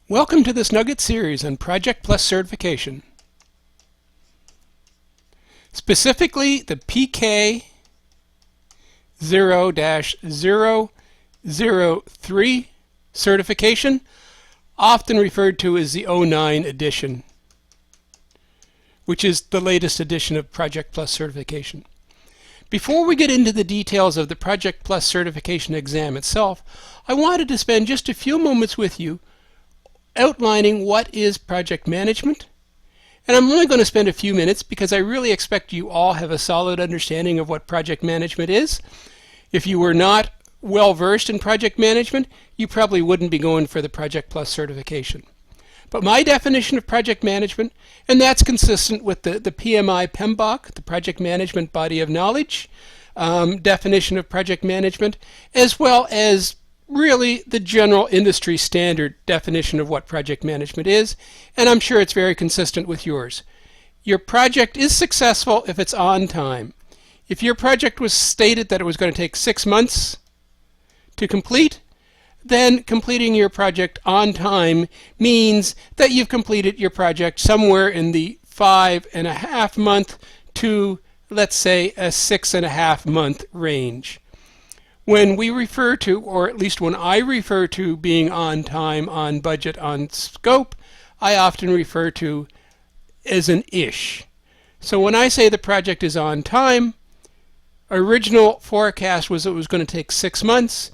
Welcome to this Nugget series on Project Plus certification. Specifically, the PK 0-003 certification, often referred to as the 09 edition, which is the latest edition of Project Plus certification. Before we get into the details of the Project Plus certification exam itself, I wanted to spend just a few moments with you outlining what is project management. And I'm only going to spend a few minutes because I really expect you all have a solid understanding of what project management is. If you were not well versed in project management, you probably wouldn't be going for the Project Plus certification. But my definition of project management, and that's consistent with the PMBOK, the Project Management Body of Knowledge definition of project management, as well as really the general industry standard definition of what project management is, and I'm sure it's very consistent with yours. Your project is successful if it's on time. If your project was stated that it was going to take 6 months to complete, then completing your project on time means that you've completed your project somewhere in the 5.5 month to, let's say, a 6.5 month range. When we refer to, or at least when I refer to being on time, on budget, on scope, I often refer to as an ish. So when I say the project is on time, original forecast was it was going to take 6 months.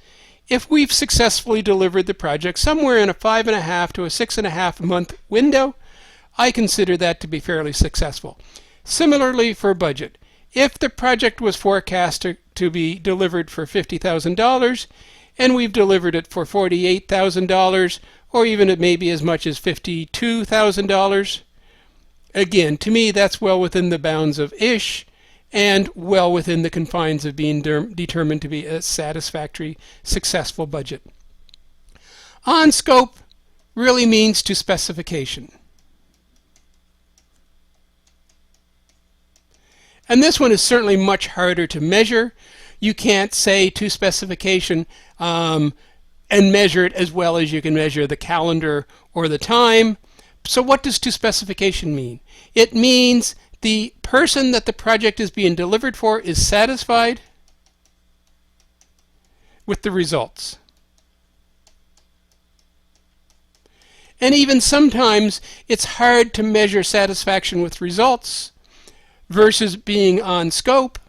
If we've successfully delivered the project somewhere in a 5.5 to a 6.5 month window, I consider that to be fairly successful. Similarly for budget. If the project was forecast to be delivered for $50,000 and we've delivered it for $48,000 or even it may be as much as $52,000, again, to me that's well within the bounds of ish and well within the confines of being determined to be a satisfactory, successful budget. On scope really means to specification. And this one is certainly much harder to measure. You can't say to specification and measure it as well as you can measure the calendar or the time. So what does to specification mean? It means the person that the project is being delivered for is satisfied with the results. And even sometimes it's hard to measure satisfaction with results versus being on scope,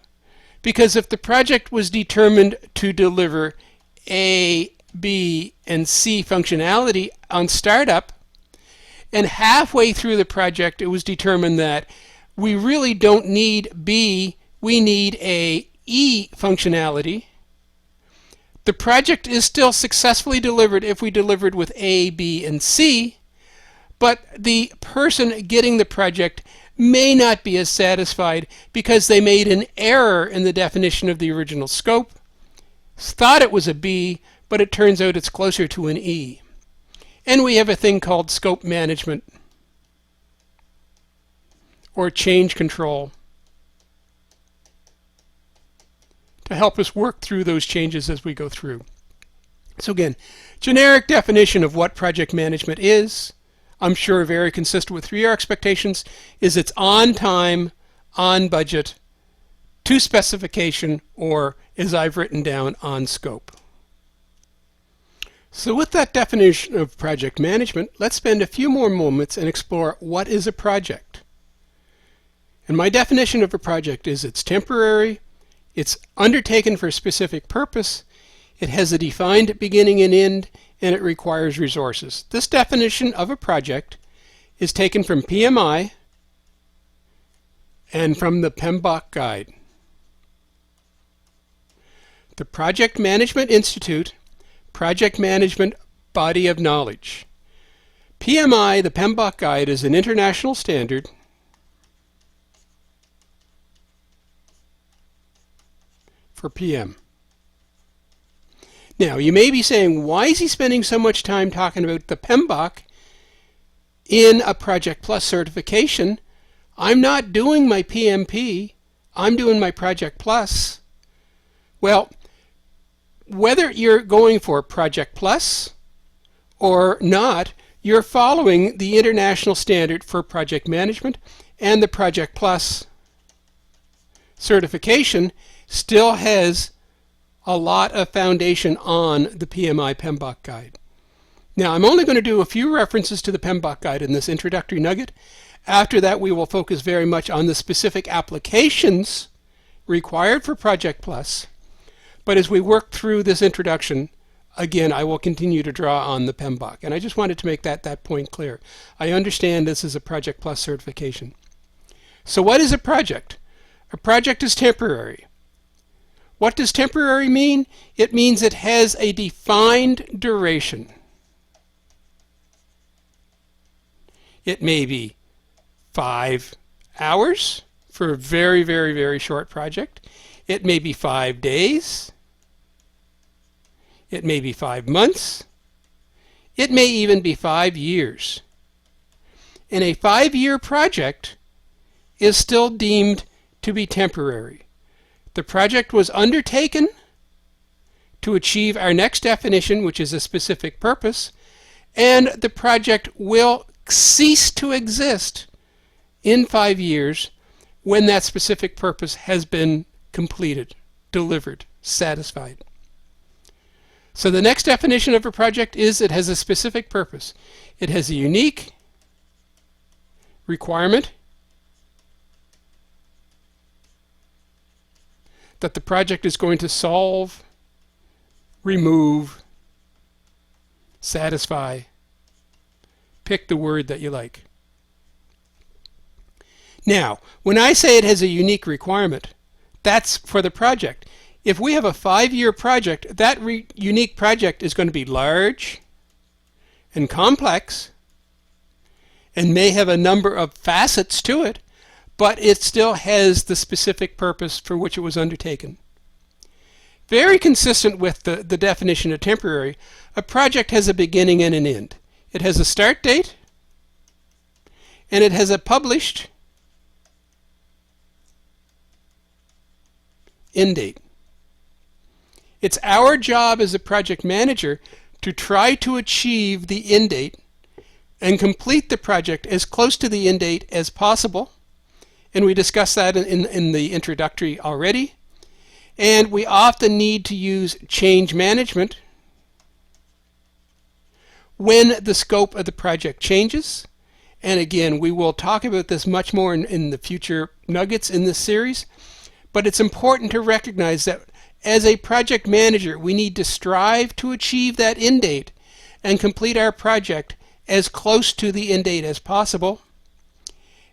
because if the project was determined to deliver A, B, and C functionality on startup, and halfway through the project it was determined that we really don't need B, we need a E functionality, the project is still successfully delivered if we delivered with A, B, and C, but the person getting the project may not be as satisfied because they made an error in the definition of the original scope, thought it was a B, but it turns out it's closer to an E. And we have a thing called scope management or change control to help us work through those changes as we go through. So again, generic definition of what project management is, I'm sure very consistent with your expectations, is it's on time, on budget, to specification, or as I've written down, on scope. So with that definition of project management, let's spend a few more moments and explore what is a project. And my definition of a project is it's temporary, it's undertaken for a specific purpose, it has a defined beginning and end, and it requires resources. This definition of a project is taken from PMI and from the PMBOK guide. The Project Management Institute Project Management Body of Knowledge. PMI, the PMBOK guide, is an international standard for PM. Now, you may be saying, why is he spending so much time talking about the PMBOK in a Project Plus certification? I'm not doing my PMP, I'm doing my Project Plus. Well, whether you're going for Project Plus or not, you're following the international standard for project management, and the Project Plus certification still has a lot of foundation on the PMBOK guide. Now, I'm only going to do a few references to the PMBOK guide in this introductory nugget. After that, we will focus very much on the specific applications required for Project Plus. But as we work through this introduction, again, I will continue to draw on the PMBOK. And I just wanted to make that point clear. I understand this is a Project Plus certification. So what is a project? A project is temporary. What does temporary mean? It means it has a defined duration. It may be 5 hours for a very, very, very short project. It may be 5 days. It may be 5 months. It may even be 5 years. And a 5-year project is still deemed to be temporary. The project was undertaken to achieve our next definition, which is a specific purpose, and the project will cease to exist in 5 years when that specific purpose has been completed, delivered, satisfied. So the next definition of a project is it has a specific purpose. It has a unique requirement that the project is going to solve, remove, satisfy. Pick the word that you like. Now, when I say it has a unique requirement, that's for the project. If we have a 5-year project, that unique project is going to be large and complex and may have a number of facets to it, but it still has the specific purpose for which it was undertaken. Very consistent with the definition of temporary, a project has a beginning and an end. It has a start date, and it has a published end date. It's our job as a project manager to try to achieve the end date and complete the project as close to the end date as possible. And we discussed that in the introductory already. And we often need to use change management when the scope of the project changes. And again, we will talk about this much more in the future nuggets in this series. But it's important to recognize that as a project manager, we need to strive to achieve that end date and complete our project as close to the end date as possible.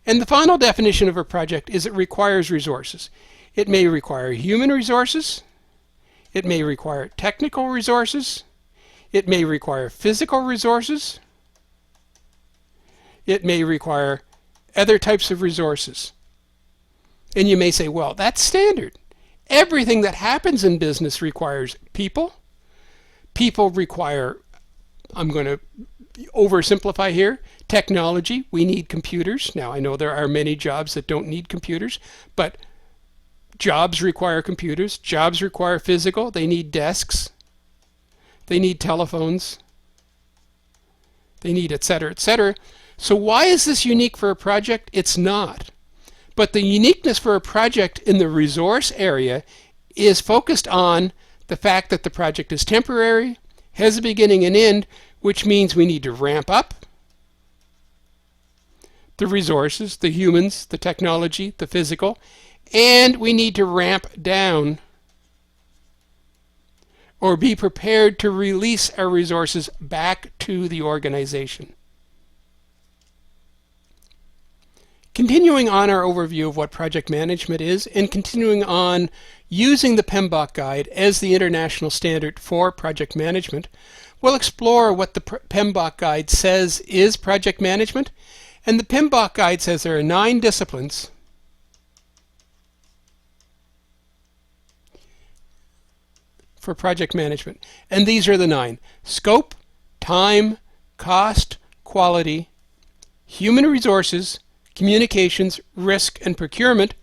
And the final definition of a project is it requires resources. It may require human resources. It may require technical resources. It may require physical resources. It may require other types of resources. And you may say, well, that's standard. Everything that happens in business requires people. People require, I'm going to oversimplify here, technology. We need computers. Now, I know there are many jobs that don't need computers, but jobs require computers. Jobs require physical. They need desks. They need telephones. They need et cetera, et cetera. So why is this unique for a project? It's not. But the uniqueness for a project in the resource area is focused on the fact that the project is temporary, has a beginning and end, which means we need to ramp up the resources, the humans, the technology, the physical, and we need to ramp down or be prepared to release our resources back to the organization. Continuing on our overview of what project management is and continuing on using the PMBOK guide as the international standard for project management, we'll explore what the PMBOK guide says is project management. And the PMBOK guide says there are 9 disciplines for project management. And these are the 9: scope, time, cost, quality, human resources, communications, risk, and procurement.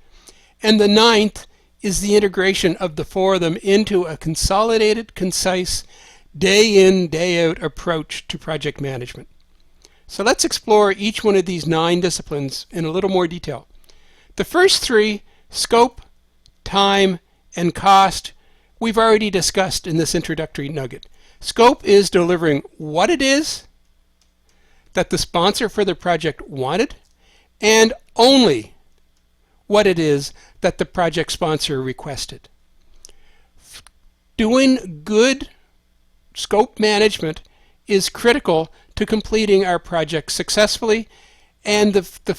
And the 9th is the integration of the 4 of them into a consolidated, concise, day in, day out approach to project management. So let's explore each one of these 9 disciplines in a little more detail. The first 3, scope, time, and cost, we've already discussed in this introductory nugget. Scope is delivering what it is that the sponsor for the project wanted, and only what it is that the project sponsor requested. Doing good scope management is critical to completing our project successfully, and the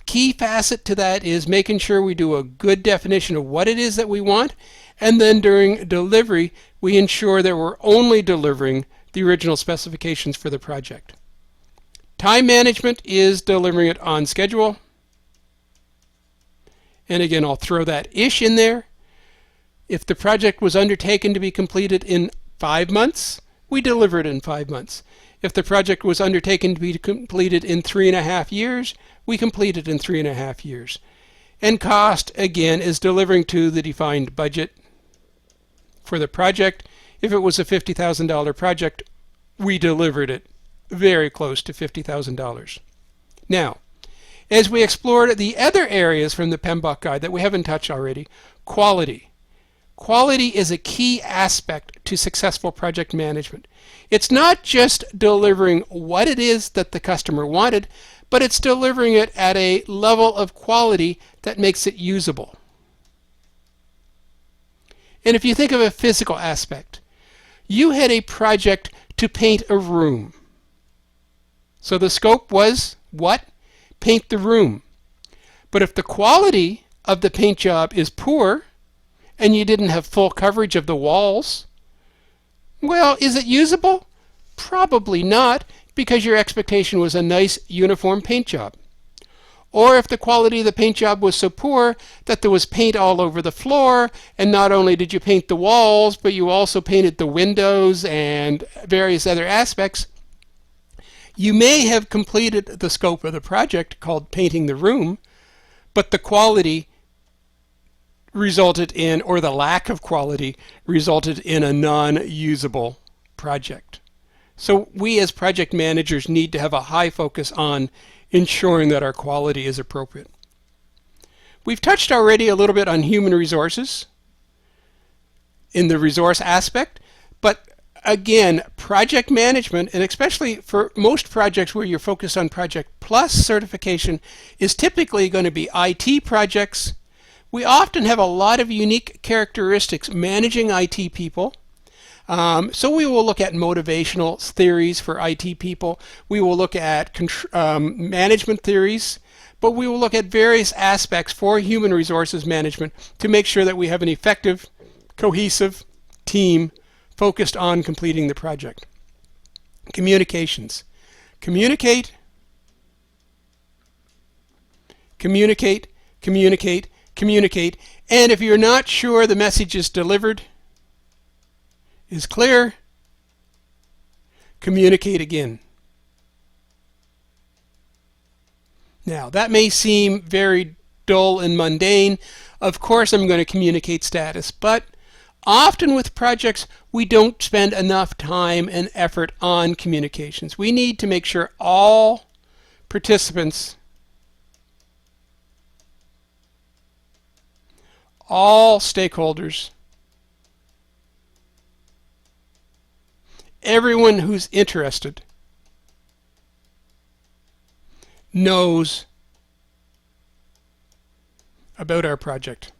key facet to that is making sure we do a good definition of what it is that we want, and then during delivery we ensure that we're only delivering the original specifications for the project. Time management is delivering it on schedule, and again I'll throw that ish in there. If the project was undertaken to be completed in 5 months, we deliver it in 5 months. If the project was undertaken to be completed in 3.5 years, we complete it in 3.5 years. And cost, again, is delivering to the defined budget for the project. If it was a $50,000 project, we delivered it very close to $50,000. Now, as we explored the other areas from the PMBOK guide that we haven't touched already, quality. Quality is a key aspect to successful project management. It's not just delivering what it is that the customer wanted, but it's delivering it at a level of quality that makes it usable. And if you think of a physical aspect, you had a project to paint a room. So the scope was what? Paint the room. But if the quality of the paint job is poor, and you didn't have full coverage of the walls, well, is it usable? Probably not, because your expectation was a nice uniform paint job. Or if the quality of the paint job was so poor that there was paint all over the floor, and not only did you paint the walls, but you also painted the windows and various other aspects, you may have completed the scope of the project called painting the room, but the quality resulted in, or the lack of quality resulted in, a non-usable project. So we as project managers need to have a high focus on ensuring that our quality is appropriate. We've touched already a little bit on human resources in the resource aspect, but again, project management, and especially for most projects where you're focused on Project Plus certification, is typically going to be IT projects. We often have a lot of unique characteristics managing IT people. So we will look at motivational theories for IT people. We will look at management theories, but we will look at various aspects for human resources management to make sure that we have an effective, cohesive team focused on completing the project. Communications. Communicate, communicate, communicate, communicate, and if you're not sure the message is delivered, is clear, communicate again. Now, that may seem very dull and mundane. Of course, I'm going to communicate status, but often with projects, we don't spend enough time and effort on communications. We need to make sure all participants, all stakeholders, everyone who's interested knows about our project.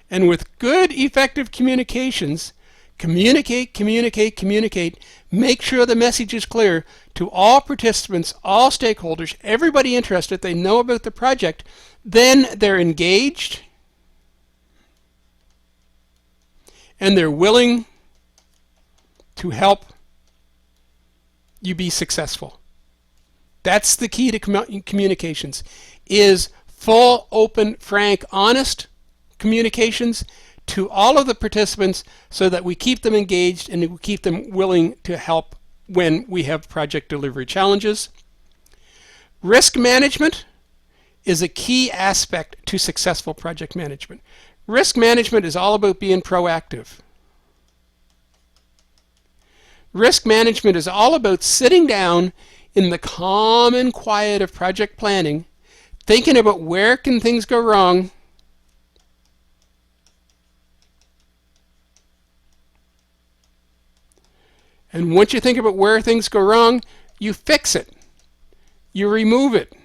And with good, effective communications, communicate, communicate, communicate, make sure the message is clear to all participants, all stakeholders, everybody interested, they know about the project, then they're engaged and they're willing to help you be successful. That's the key to communications, is full, open, frank, honest communications to all of the participants so that we keep them engaged and we keep them willing to help when we have project delivery challenges. Risk management is a key aspect to successful project management. Risk management is all about being proactive. Risk management is all about sitting down in the calm and quiet of project planning, thinking about where can things go wrong, and once you think about where things go wrong, you fix it, you remove it,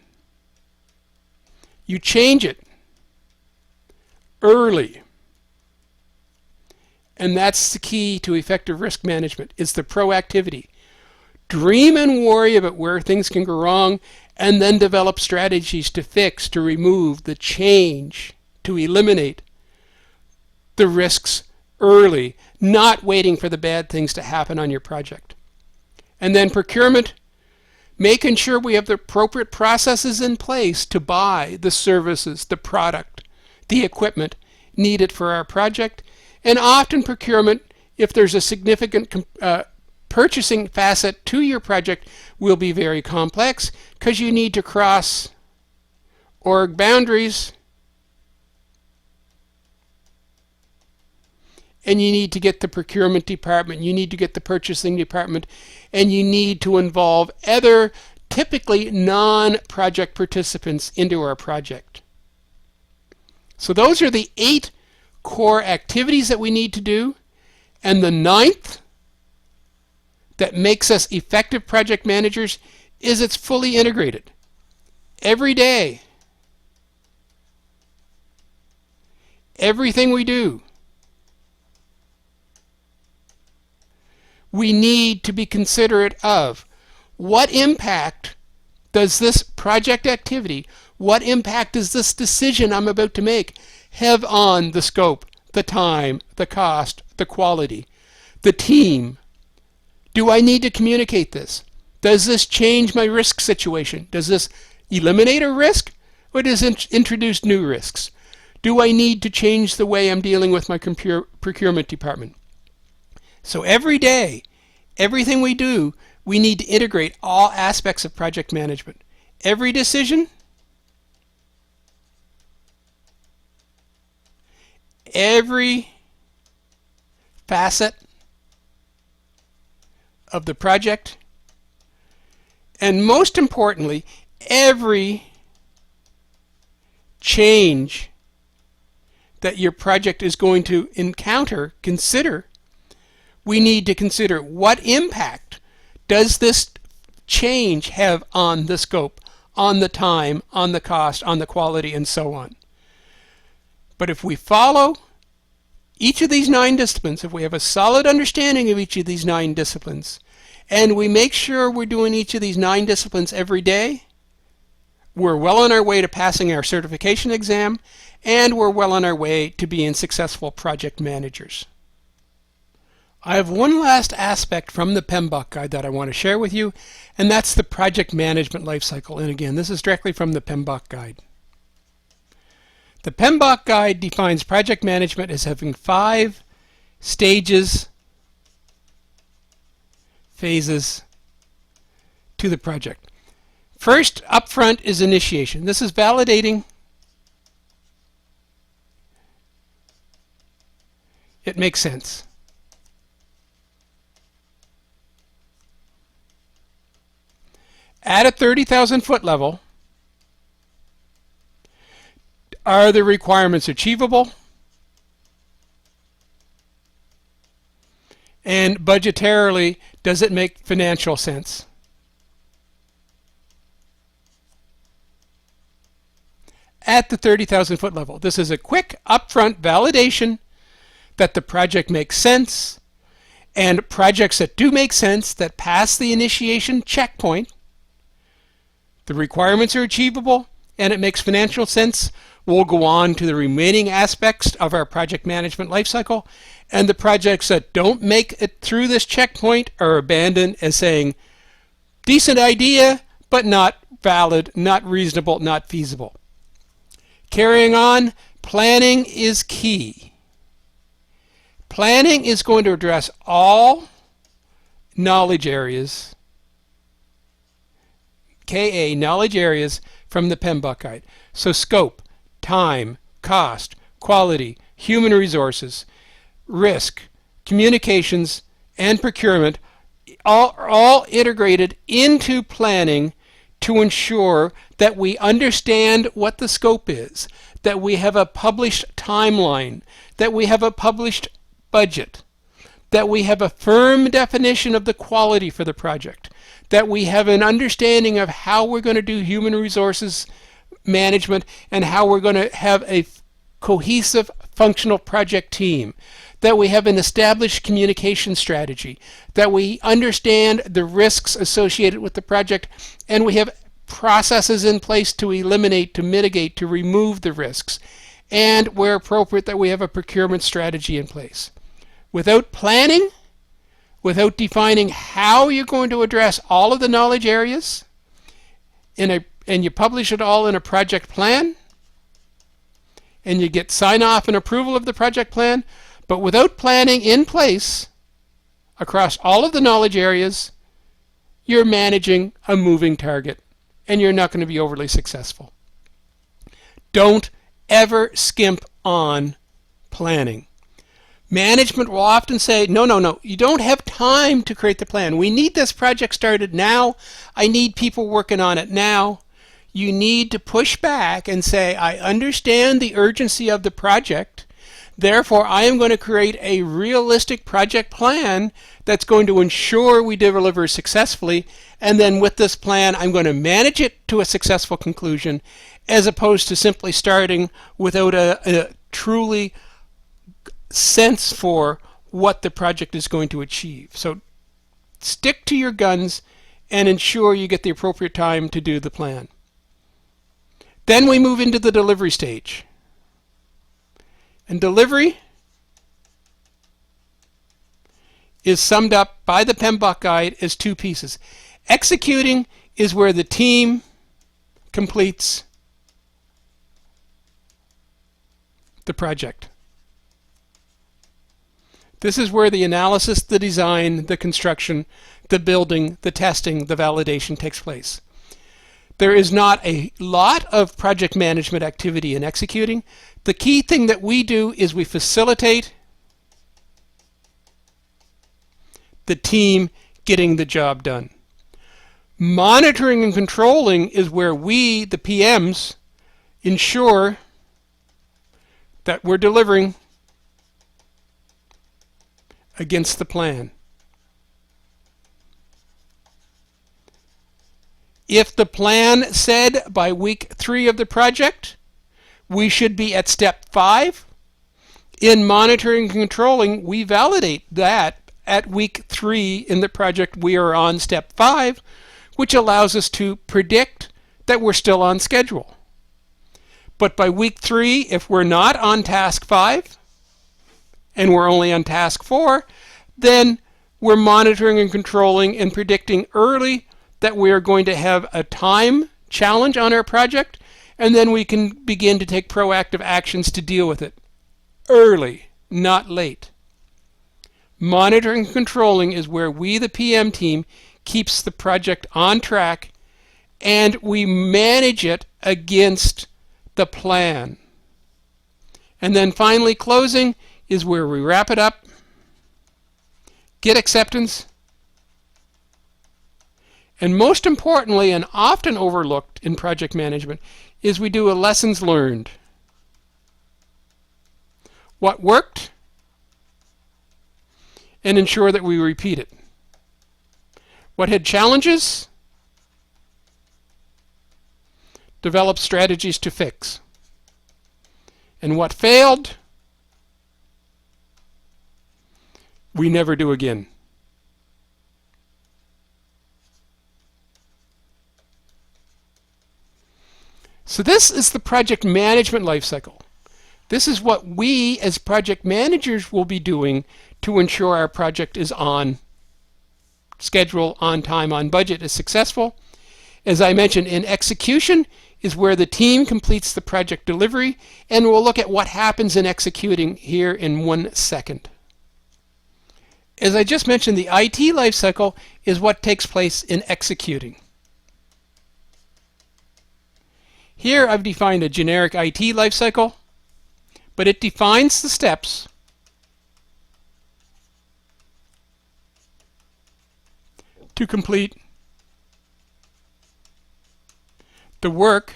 you change it early. And that's the key to effective risk management, is the proactivity. Dream and worry about where things can go wrong, and then develop strategies to fix, to remove, to change, to eliminate the risks early, not waiting for the bad things to happen on your project. And then procurement, making sure we have the appropriate processes in place to buy the services, the product, the equipment needed for our project. And often procurement, if there's a significant purchasing facet to your project, will be very complex because you need to cross org boundaries, and you need to get the procurement department, you need to get the purchasing department, and you need to involve other typically non-project participants into our project. So those are the 8 core activities that we need to do, and the 9th that makes us effective project managers is it's fully integrated. Every day, everything we do, we need to be considerate of what impact does this project activity, what impact does this decision I'm about to make have on the scope, the time, the cost, the quality, the team. Do I need to communicate this? Does this change my risk situation? Does this eliminate a risk, or does it introduce new risks? Do I need to change the way I'm dealing with my procurement department? So every day, everything we do, we need to integrate all aspects of project management. Every decision, every facet of the project, and most importantly, every change that your project is going to encounter, we need to consider what impact does this change have on the scope, on the time, on the cost, on the quality, and so on. But if we follow each of these 9 disciplines, if we have a solid understanding of each of these 9 disciplines, and we make sure we're doing each of these 9 disciplines every day, we're well on our way to passing our certification exam, and we're well on our way to being successful project managers. I have one last aspect from the PMBOK guide that I want to share with you, and that's the project management lifecycle. And again, this is directly from the PMBOK guide. The PMBOK guide defines project management as having 5 stages, phases to the project. First, up front is initiation. This is validating. It makes sense. At a 30,000 foot level, are the requirements achievable? And budgetarily, does it make financial sense? At the 30,000 foot level, this is a quick upfront validation that the project makes sense, and projects that do make sense, that pass the initiation checkpoint, the requirements are achievable, and it makes financial sense, we'll go on to the remaining aspects of our project management lifecycle, and the projects that don't make it through this checkpoint are abandoned as saying, decent idea, but not valid, not reasonable, not feasible. Carrying on, planning is key. Planning is going to address all knowledge areas, KA, knowledge areas from the PMBOK guide. So scope, time, cost, quality, human resources, risk, communications, and procurement all integrated into planning to ensure that we understand what the scope is, that we have a published timeline, that we have a published budget, that we have a firm definition of the quality for the project, that we have an understanding of how we're going to do human resources management and how we're going to have a cohesive functional project team, that we have an established communication strategy, that we understand the risks associated with the project, and we have processes in place to eliminate, to mitigate, to remove the risks, and where appropriate that we have a procurement strategy in place. Without planning, without defining how you're going to address all of the knowledge areas, and you publish it all in a project plan, and you get sign-off and approval of the project plan, but without planning in place across all of the knowledge areas, you're managing a moving target, and you're not going to be overly successful. Don't ever skimp on planning. Management will often say, no, you don't have time to create the plan. We need this project started now. I need people working on it now. You need to push back and say, I understand the urgency of the project. Therefore, I am going to create a realistic project plan that's going to ensure we deliver successfully. And then with this plan, I'm going to manage it to a successful conclusion, as opposed to simply starting without a truly sense for what the project is going to achieve. So stick to your guns and ensure you get the appropriate time to do the plan. Then we move into the delivery stage. And delivery is summed up by the PMBOK guide as two pieces. Executing is where the team completes the project. This is where the analysis, the design, the construction, the building, the testing, the validation takes place. There is not a lot of project management activity in executing. The key thing that we do is we facilitate the team getting the job done. Monitoring and controlling is where we, the PMs, ensure that we're delivering against the plan. If the plan said by week 3 of the project, we should be at step 5. In monitoring and controlling, we validate that at week 3 in the project we are on step 5, which allows us to predict that we're still on schedule. But by week 3, if we're not on task 5, and we're only on task 4, then we're monitoring and controlling and predicting early that we are going to have a time challenge on our project, and then we can begin to take proactive actions to deal with it early, not late. Monitoring and controlling is where we, the PM team, keeps the project on track, and we manage it against the plan. And then finally, closing is where we wrap it up, get acceptance, and most importantly, and often overlooked in project management, is we do a lessons learned. What worked, and ensure that we repeat it. What had challenges, develop strategies to fix. And what failed, we never do again. So this is the project management life cycle. This is what we as project managers will be doing to ensure our project is on schedule, on time, on budget, is successful. As I mentioned, in execution is where the team completes the project delivery, and we'll look at what happens in executing here in 1 second. As I just mentioned, the IT life cycle is what takes place in executing. Here I've defined a generic IT life cycle, but it defines the steps to complete the work,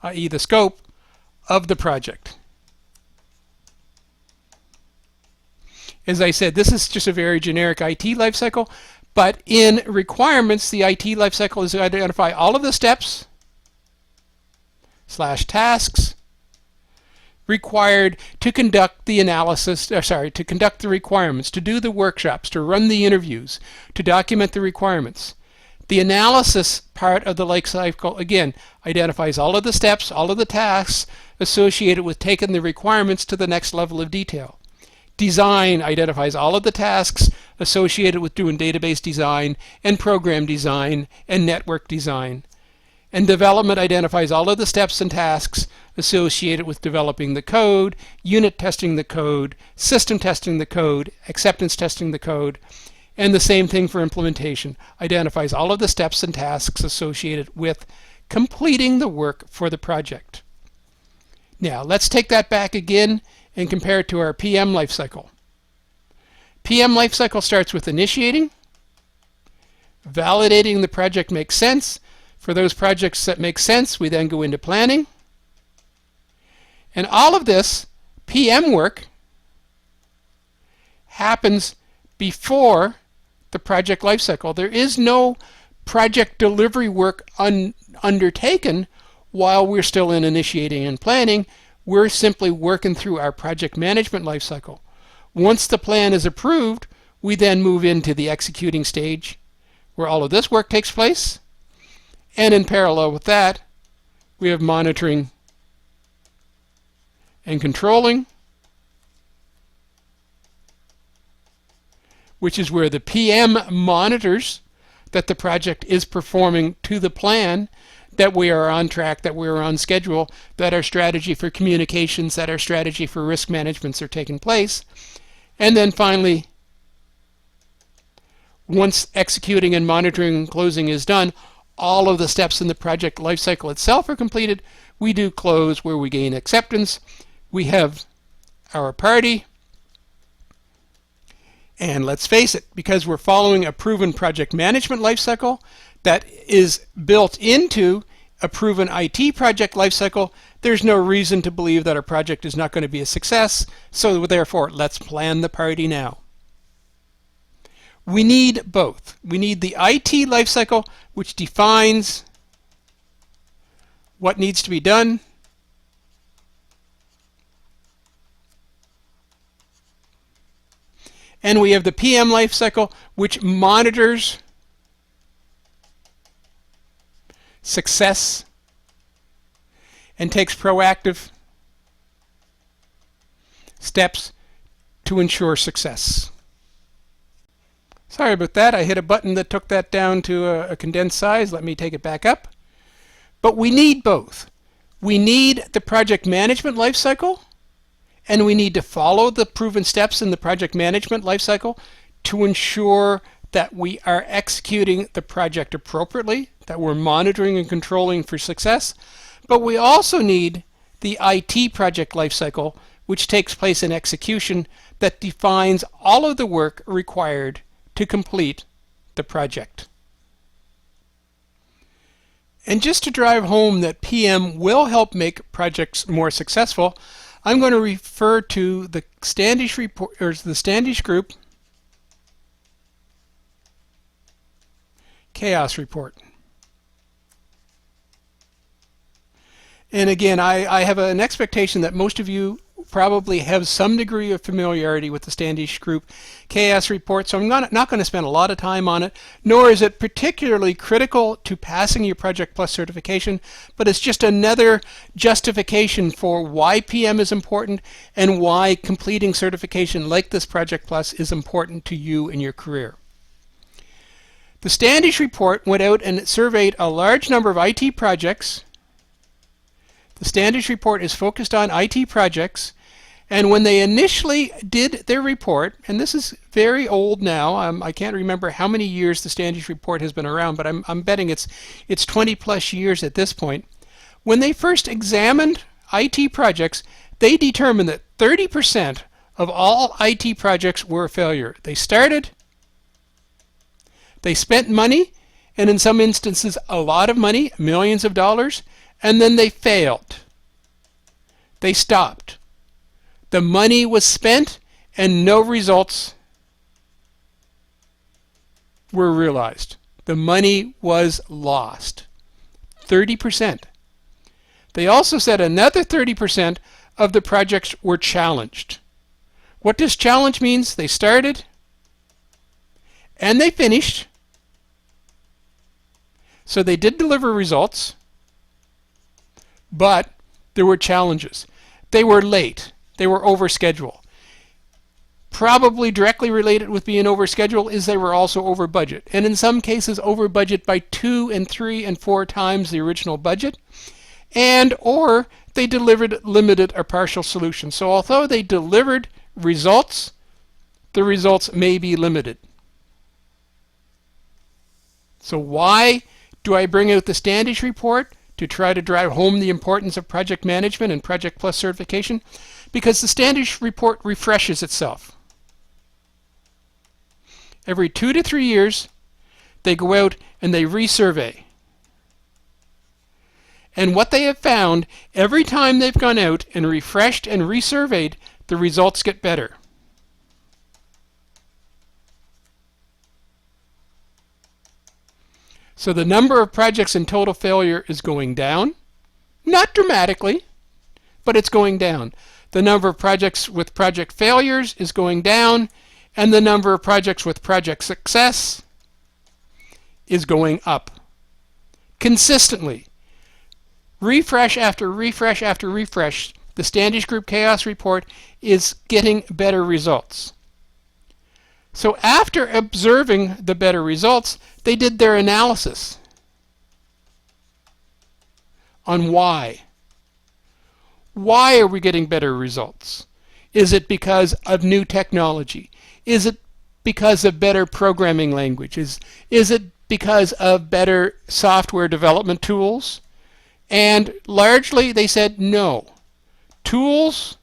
i.e. the scope, of the project. As I said, this is just a very generic IT lifecycle, but in requirements, the IT lifecycle is to identify all of the steps / tasks required to conduct the analysis, to conduct the requirements, to do the workshops, to run the interviews, to document the requirements. The analysis part of the life cycle, again, identifies all of the steps, all of the tasks associated with taking the requirements to the next level of detail. Design identifies all of the tasks associated with doing database design and program design and network design. And development identifies all of the steps and tasks associated with developing the code, unit testing the code, system testing the code, acceptance testing the code. And the same thing for implementation, identifies all of the steps and tasks associated with completing the work for the project. Now, let's take that back again and compare it to our PM lifecycle. PM lifecycle starts with initiating, validating the project makes sense. For those projects that make sense, we then go into planning. And all of this PM work happens before the project lifecycle. There is no project delivery work undertaken while we're still in initiating and planning. We're simply working through our project management lifecycle. Once the plan is approved, we then move into the executing stage where all of this work takes place. And in parallel with that, we have monitoring and controlling, which is where the PM monitors that the project is performing to the plan, that we are on track, that we are on schedule, that our strategy for communications, that our strategy for risk management are taking place. And then finally, once executing and monitoring and closing is done, all of the steps in the project lifecycle itself are completed. We do close where we gain acceptance. We have our party. And let's face it, because we're following a proven project management lifecycle that is built into a proven IT project lifecycle, there's no reason to believe that our project is not going to be a success. So therefore, let's plan the party now. We need both. We need the IT lifecycle, which defines what needs to be done, and we have the PM lifecycle, which monitors success and takes proactive steps to ensure success. Sorry about that. I hit a button that took that down to a condensed size. Let me take it back up. But we need both. We need the project management lifecycle, and we need to follow the proven steps in the project management lifecycle to ensure that we are executing the project appropriately, that we're monitoring and controlling for success. But we also need the IT project lifecycle, which takes place in execution, that defines all of the work required to complete the project. And just to drive home that PM will help make projects more successful, I'm going to refer to the Standish report, or the Standish Group Chaos Report. And again, I have an expectation that most of you probably have some degree of familiarity with the Standish Group Chaos Report, so I'm not going to spend a lot of time on it, nor is it particularly critical to passing your Project Plus certification, but it's just another justification for why PM is important and why completing certification like this Project Plus is important to you in your career. The Standish Report went out and surveyed a large number of IT projects. The Standish Report is focused on IT projects, and when they initially did their report, and this is very old now, I can't remember how many years the Standish Report has been around, but I'm betting it's 20 plus years at this point. When they first examined IT projects, they determined that 30% of all IT projects were a failure. They started, They spent money, and in some instances a lot of money, millions of dollars, and then they failed. They stopped. The money was spent and no results were realized. The money was lost. 30%. They also said another 30% of the projects were challenged. What does challenge means? They started and they finished. So they did deliver results, but there were challenges. They were late. They were over schedule. Probably directly related with being over schedule is they were also over budget, and in some cases over budget by 2 and 3 and 4 times the original budget, and or they delivered limited or partial solutions. So although they delivered results, the results may be limited. So why do I bring out the Standish report? To try to drive home the importance of project management and Project Plus certification? Because the Standish report refreshes itself. Every 2 to 3 years, they go out and they resurvey. And what they have found, every time they've gone out and refreshed and resurveyed, the results get better. So the number of projects in total failure is going down. Not dramatically, but it's going down. The number of projects with project failures is going down, and the number of projects with project success is going up. Consistently. Refresh after refresh after refresh, the Standish Group Chaos Report is getting better results. So after observing the better results, they did their analysis on why. Why are we getting better results? Is it because of new technology? Is it because of better programming languages? Is it because of better software development tools? And largely they said no. Tools,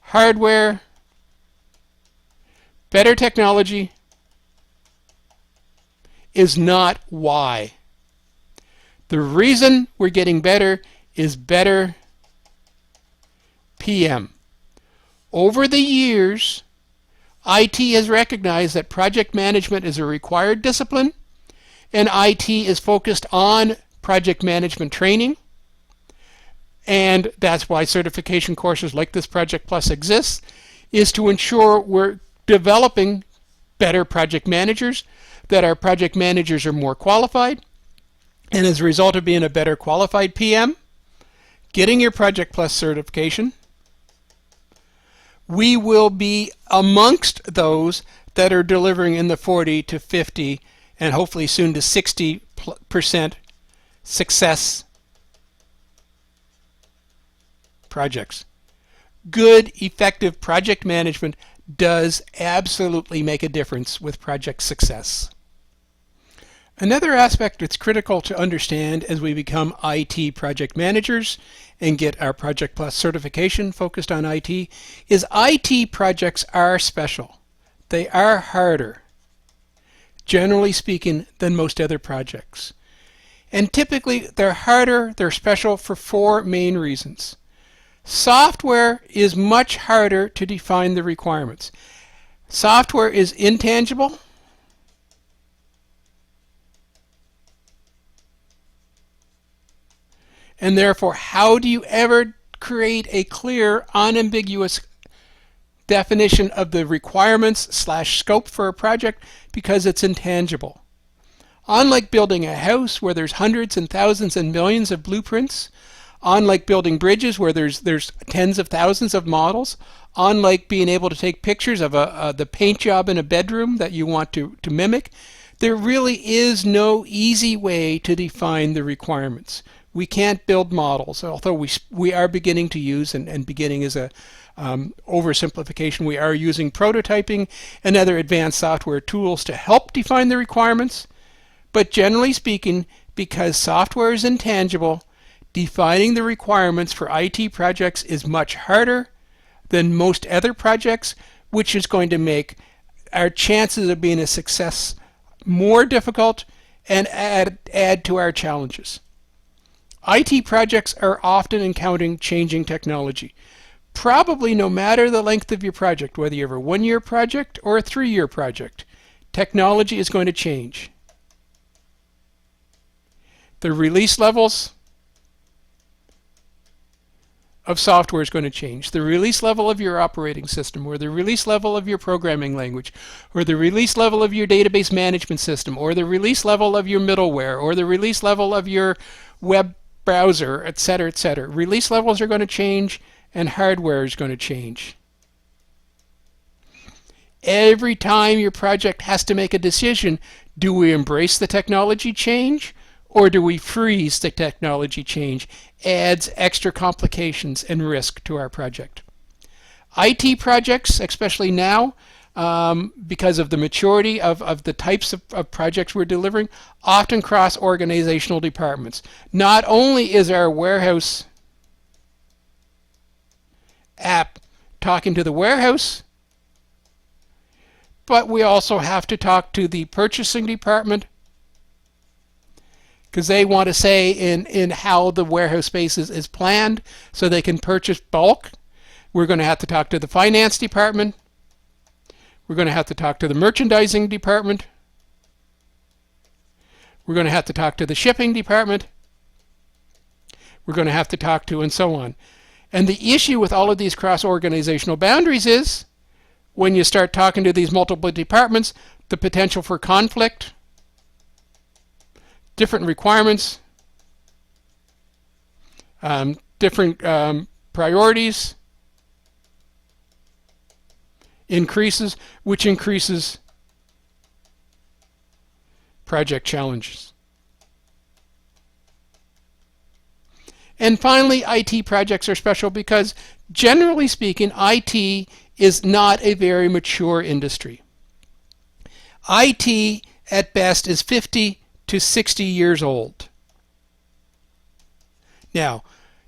hardware, better technology is not why. The reason we're getting better is better PM. Over the years, IT has recognized that project management is a required discipline, and IT is focused on project management training, and that's why certification courses like this Project Plus exists, is to ensure we're developing better project managers, that our project managers are more qualified, and as a result of being a better qualified PM, getting your Project Plus certification, we will be amongst those that are delivering in the 40 to 50 and hopefully soon to 60% success projects. Good, effective project management does absolutely make a difference with project success. Another aspect that's critical to understand as we become IT project managers and get our Project Plus certification focused on IT is IT projects are special. They are harder, generally speaking, than most other projects. And typically they're harder, they're special for 4 main reasons. Software is much harder to define the requirements. Software is intangible. And therefore, how do you ever create a clear, unambiguous definition of the requirements / scope for a project? Because it's intangible. Unlike building a house where there's hundreds and thousands and millions of blueprints, unlike building bridges where there's tens of thousands of models, unlike being able to take pictures of the paint job in a bedroom that you want to mimic, there really is no easy way to define the requirements. We can't build models, although we are beginning to use, and beginning is a oversimplification, we are using prototyping and other advanced software tools to help define the requirements. But generally speaking, because software is intangible, defining the requirements for IT projects is much harder than most other projects, which is going to make our chances of being a success more difficult and add to our challenges. IT projects are often encountering changing technology. Probably no matter the length of your project, whether you have a 1-year project or a 3-year project, technology is going to change. The release levels of software is going to change. The release level of your operating system, or the release level of your programming language, or the release level of your database management system, or the release level of your middleware, or the release level of your web browser, etc., etc. Release levels are going to change, and hardware is going to change. Every time your project has to make a decision, do we embrace the technology change, or do we freeze the technology change? Adds extra complications and risk to our project. IT projects, especially now, because of the maturity of the types of projects we're delivering, often cross organizational departments. Not only is our warehouse app talking to the warehouse, but we also have to talk to the purchasing department, because they want to say in how the warehouse space is planned so they can purchase bulk. We're going to have to talk to the finance department. We're going to have to talk to the merchandising department. We're going to have to talk to the shipping department. We're going to have to talk to, and so on. And the issue with all of these cross-organizational boundaries is when you start talking to these multiple departments, the potential for conflict, different requirements, different priorities increases, which increases project challenges. And finally, IT projects are special because, generally speaking, IT is not a very mature industry. IT, at best, is 50 to 60 years old. Now,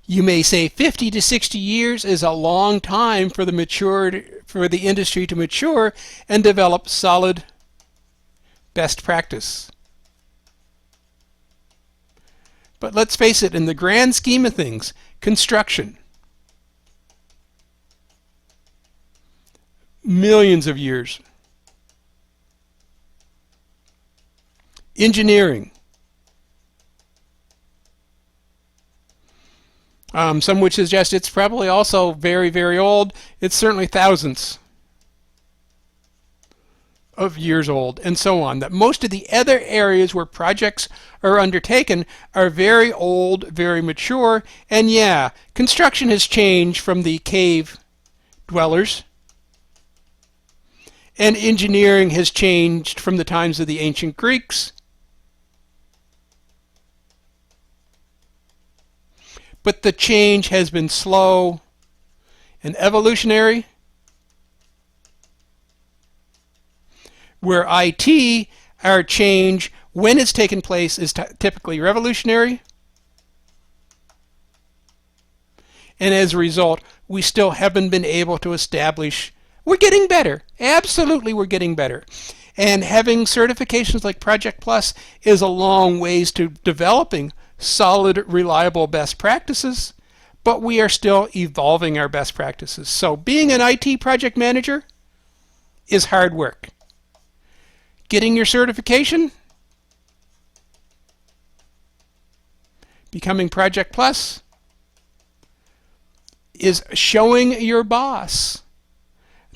you may say 50 to 60 years is a long time for the industry to mature and develop solid best practice. But let's face it, in the grand scheme of things, construction, millions of years. Engineering, some would suggest it's probably also very, very old. It's certainly thousands of years old, and so on. That most of the other areas where projects are undertaken are very old, very mature, and yeah, construction has changed from the cave dwellers, and engineering has changed from the times of the ancient Greeks. But the change has been slow and evolutionary, where IT, our change, when it's taken place, is typically revolutionary. And as a result, we still haven't been able to establish. We're getting better. Absolutely, we're getting better. And having certifications like Project Plus is a long ways to developing solid, reliable best practices, but we are still evolving our best practices. So being an IT project manager is hard work. Getting your certification, becoming Project Plus, is showing your boss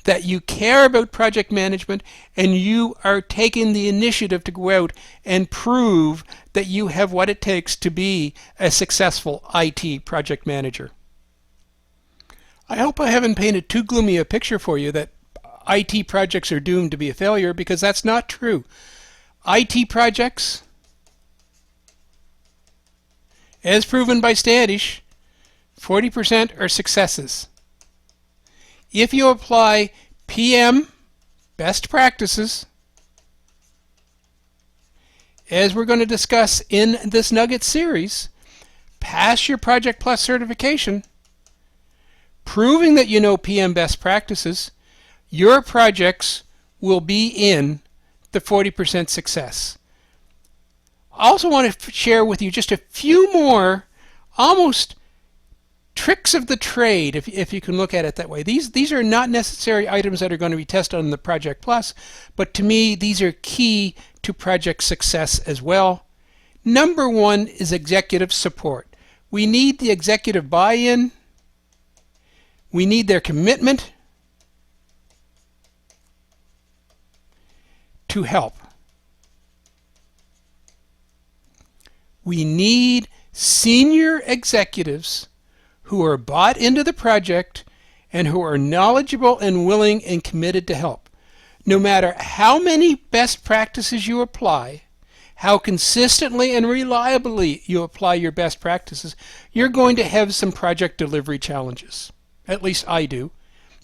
that you care about project management and you are taking the initiative to go out and prove that you have what it takes to be a successful IT project manager. I hope I haven't painted too gloomy a picture for you that IT projects are doomed to be a failure, because that's not true. IT projects, as proven by Standish, 40% are successes. If you apply PM best practices, as we're going to discuss in this Nugget series, pass your Project Plus certification, proving that you know PM best practices, your projects will be in the 40% success. I also want to share with you just a few more almost tricks of the trade, if you can look at it that way. These are not necessary items that are going to be tested on the Project Plus, but to me these are key to project success as well. Number one is executive support. We need the executive buy-in. We need their commitment to help. We need senior executives who are bought into the project and who are knowledgeable and willing and committed to help. No matter how many best practices you apply, how consistently and reliably you apply your best practices, you're going to have some project delivery challenges. At least I do.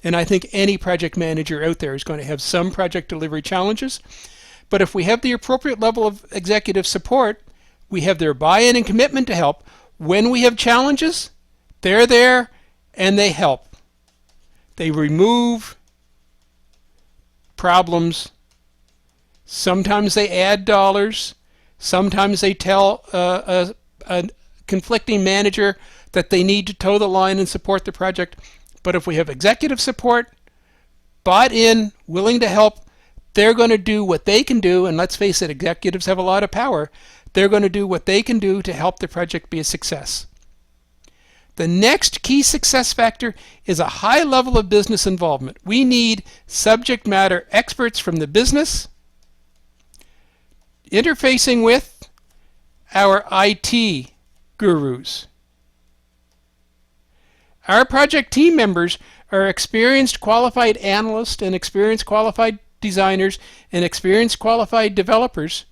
And I think any project manager out there is going to have some project delivery challenges. But if we have the appropriate level of executive support, we have their buy-in and commitment to help. When we have challenges, they're there and they help. They remove problems. Sometimes they add dollars. Sometimes they tell a conflicting manager that they need to toe the line and support the project. But if we have executive support, bought in, willing to help, they're going to do what they can do. And let's face it, executives have a lot of power. They're going to do what they can do to help the project be a success. The next key success factor is a high level of business involvement. We need subject matter experts from the business interfacing with our IT gurus. Our project team members are experienced qualified analysts and experienced qualified designers and experienced qualified developers.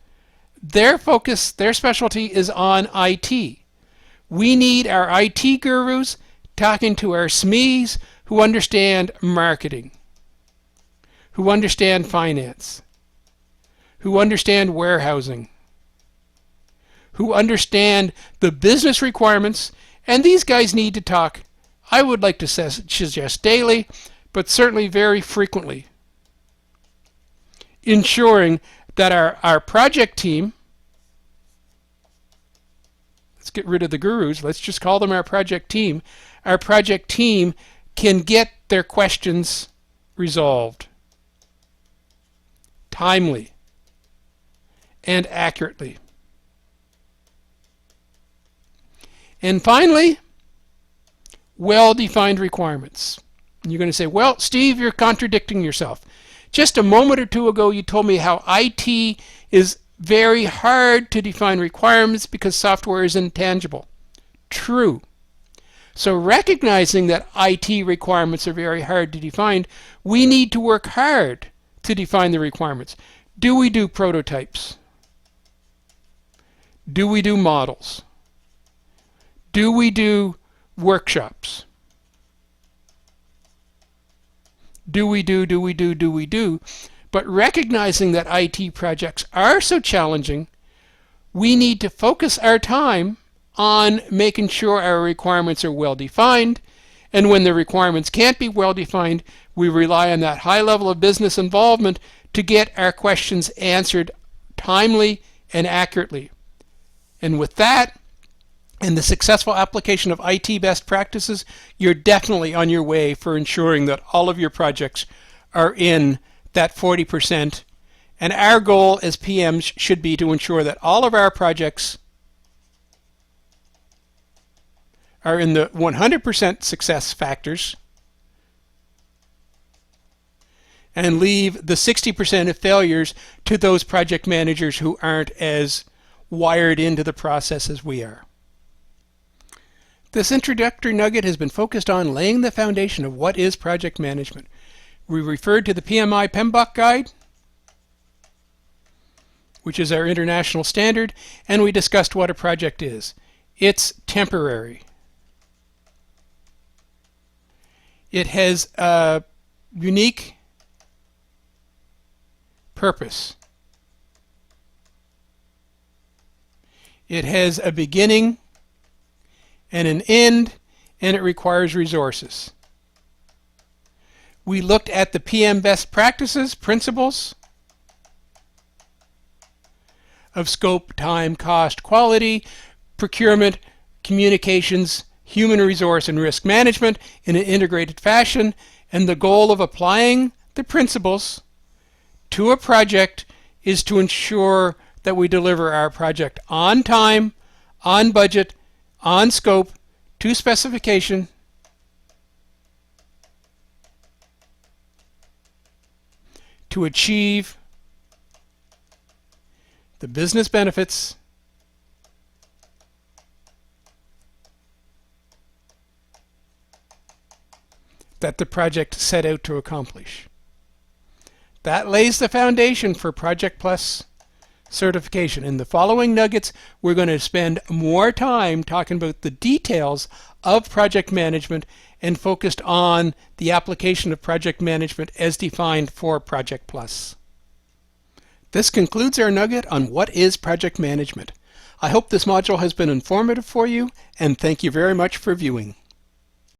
Their focus, their specialty is on IT. We need our IT gurus talking to our SMEs who understand marketing, who understand finance, who understand warehousing, who understand the business requirements, and these guys need to talk, I would like to suggest daily, but certainly very frequently, ensuring that our project team, let's get rid of the gurus, let's just call them our project team can get their questions resolved timely and accurately. And finally, well-defined requirements. You're going to say, well, Steve, you're contradicting yourself. Just a moment or two ago, you told me how IT is very hard to define requirements because software is intangible. True. So recognizing that IT requirements are very hard to define, we need to work hard to define the requirements. Do we do prototypes? Do we do models? Do we do workshops? Do we do? But recognizing that IT projects are so challenging, we need to focus our time on making sure our requirements are well defined. And when the requirements can't be well defined, we rely on that high level of business involvement to get our questions answered timely and accurately. And with that, and the successful application of IT best practices, you're definitely on your way for ensuring that all of your projects are in that 40%. And our goal as PMs should be to ensure that all of our projects are in the 100% success factors and leave the 60% of failures to those project managers who aren't as wired into the process as we are. This introductory nugget has been focused on laying the foundation of what is project management. We referred to the PMBOK guide, which is our international standard, and we discussed what a project is. It's temporary. It has a unique purpose. It has a beginning and an end, and it requires resources. We looked at the PM best practices, principles, of scope, time, cost, quality, procurement, communications, human resource, and risk management in an integrated fashion, and the goal of applying the principles to a project is to ensure that we deliver our project on time, on budget, on scope, to specification, to achieve the business benefits that the project set out to accomplish. That lays the foundation for Project Plus certification. In the following nuggets, we're going to spend more time talking about the details of project management and focused on the application of project management as defined for Project Plus. This concludes our nugget on what is project management. I hope this module has been informative for you, and thank you very much for viewing.